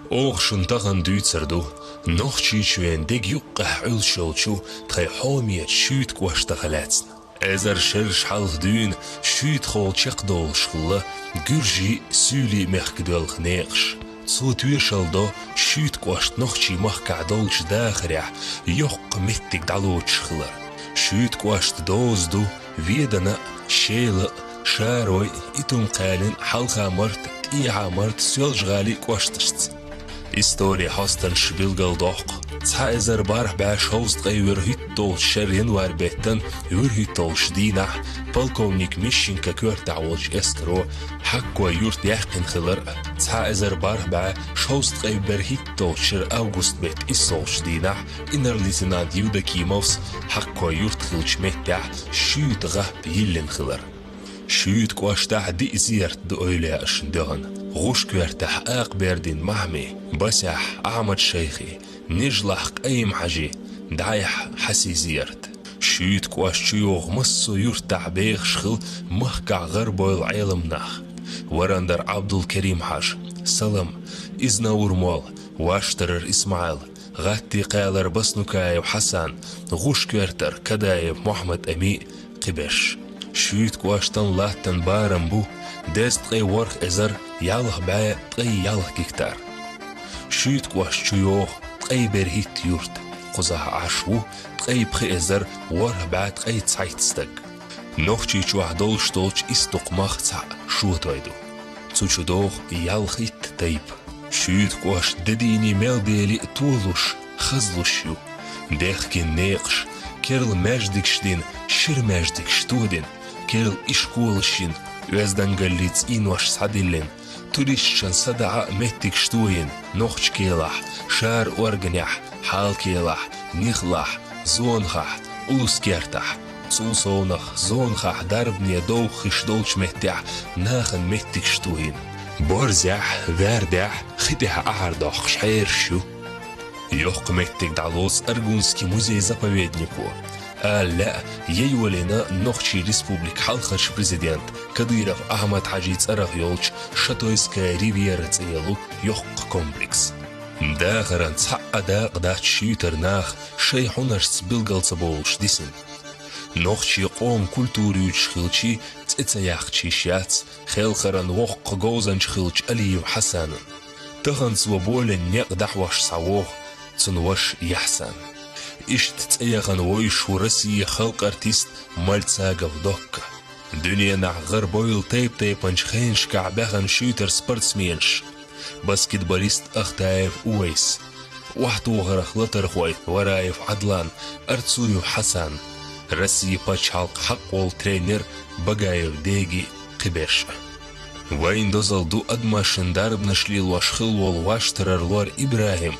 Оох шунтаган дүйцерду, нох чичвен дег юққах үлшолчу, тхай холмиет шүйт кваштахалацн. Эзер шерш халх дүйн, шүйт хол чеқдол шхылла, гүржи сүйли мехкдвелх неқш. Цутвир шалдо, шүйт квашт нохчи махкадолч дахря, йоққ меттик далуч шхылар. Шүйт квашт дозду, ведана, шейла, шарой, итум қалин, халха март, тиха март, сөлжғали кваштышц. История хостан шбилгал доқ. Цайзер барх баш хост гайвер хиттол шерин варбеттен, юр хиттол шдина, полковник Мищенко квартаволч эскро, хаква юрт яхин хилар. Цайзер барх ба хост гайвер хиттол шер август бет исол шдина, инер лейтенант Юда Кимовс, хаква юрт хилч меття, шүйт гап йиллен хилар. شويت كواشتاح دي زيرت دقويلة أشندغن غوش كوارتاح أقبردين مهمي بساح أحمد شيخي نجلح قيم حاجي دايح حسي زيرت شويت كواشتيوغ مصو يرتاح بيغ شخل مخكع غربو العالم ناخ ورندر عبد الكريم حاج سلام إزناور مول واشترر إسماعيل غاتي قالر بسنوكاي وحسن غوش كوارتر كداي محمد أمي قبش شويت كواشتن لاتن بارم بو دست قي ورخ ازر يالخ باي قي يالخ كيكتار شويت كواشتيوغ قي برهيت يورت قزاه عشو قي بخي ازر ورخ بعد قي تسايتستق نوخشي چوحدول شتولش استقماخ تسع شوت ويدو تسوچدوغ يالخيت تايب شويت كواش دديني ميل بيلي طولوش خزلوشيو ديخكين نيقش كيرل ماجدكشدين شير ماجدكشتودين كيرل إشكولشين وزدنجليتس إنوش سعدلين توريششن صدع متك شتوين نوخش كيلح شار أورجنيح حال كيلح نيخلح زونخح أولوس كيرتح صوصونخ زونخح دربني دوخ شدولش متح ناخن متك شتوين بورزح وردح خدح أعردخ شحير شو يوق متك دالوس أرجونسكي موزей заповеднику. لا يولينا نوخشي ريسبوبليك حالخرش بريزيدنت كديرف أحمد حاجيت أرغيولش شاتويسكا ريفيرا تسيلو يوق كومبلكس. داخران تحقا داق دات شيوتر ناخ شي حونرس بلغل تبولش ديسن. نوخشي قوم كولتوريوش خيلشي تتسياخشي شيات خيلخران وق غوزنش خيلش أليو حسانا. تغن سوابول نيق دحوش ساووغ تنوش يحسن. إشت تأيغن ويش ورسي خلق أرتيست مالتساقف دوكا دنيا نع غربويل تيب انشخينش كعباغن شيوتر سبورتسمينش باسكتبوليست أختايف أويس وحتو غرخ لطرخوي ورايف عدلان أرتسويو حسن رسي باشالق حقول ترينر بقايف ديجي قبش وين دوزل دو أدماشن دارب نشليل واشخل والواشترر لور إبراهيم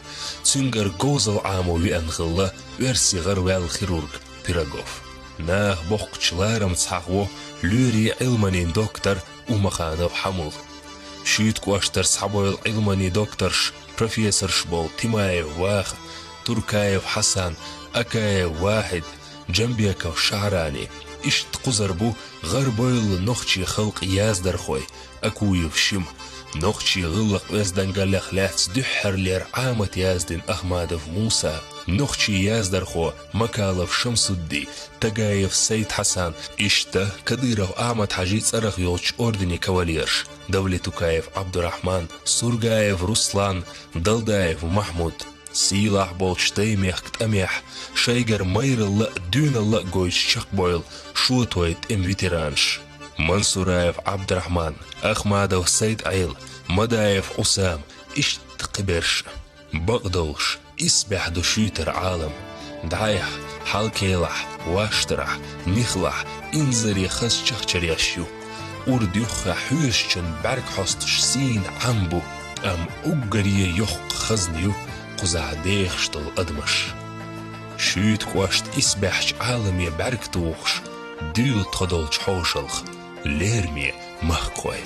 تسنجر جوزل عامو ويأنخلا ويرسي غروال خيرورغ بيراغوف ناخ بوخچلارم تسحقو لوري علماني دكتور ومخانف حمول شيت كواشتر سحبويل علماني دكتورش بروفيسور شبول تيمايف واخ تركايف حسن أكايف واحد جنبيكو شعراني إشت قزربو غربويل نوخشي خلق يازدر خوي أكويف شم نوخشي غلق وزدن قلق لاتس دحر لير عامة يازدن أحمد موسى نوخشي يازدر خو مكالف شمس الدي تقايف سيد حسن إشتا كديرو أحمد حجيت أرخ يوش أردني كواليرش دولة كايف عبد الرحمن سورغايف رسلان دلدايف محمود سيلاح بولش تيميح كتأميح شايجر مير الله دون الله جويش شقبويل شوتويت فيترانش منصورايف عبد الرحمن أحمد سيد عيل مدايف أسام إشت قبرش بغدوش إسبح دشيتر عالم دعيح حالكيلح واشترح نخلح إنزري خس شخشرياشيو أرديوخ حوششن برك حستش سين عمبو أم أقري يوخ خزنيو قزع ديخشتل أدمش شويت كواشت إسبحش عالمي برك توخش ديل تخدلش حوشلخ ليرمي مخقوي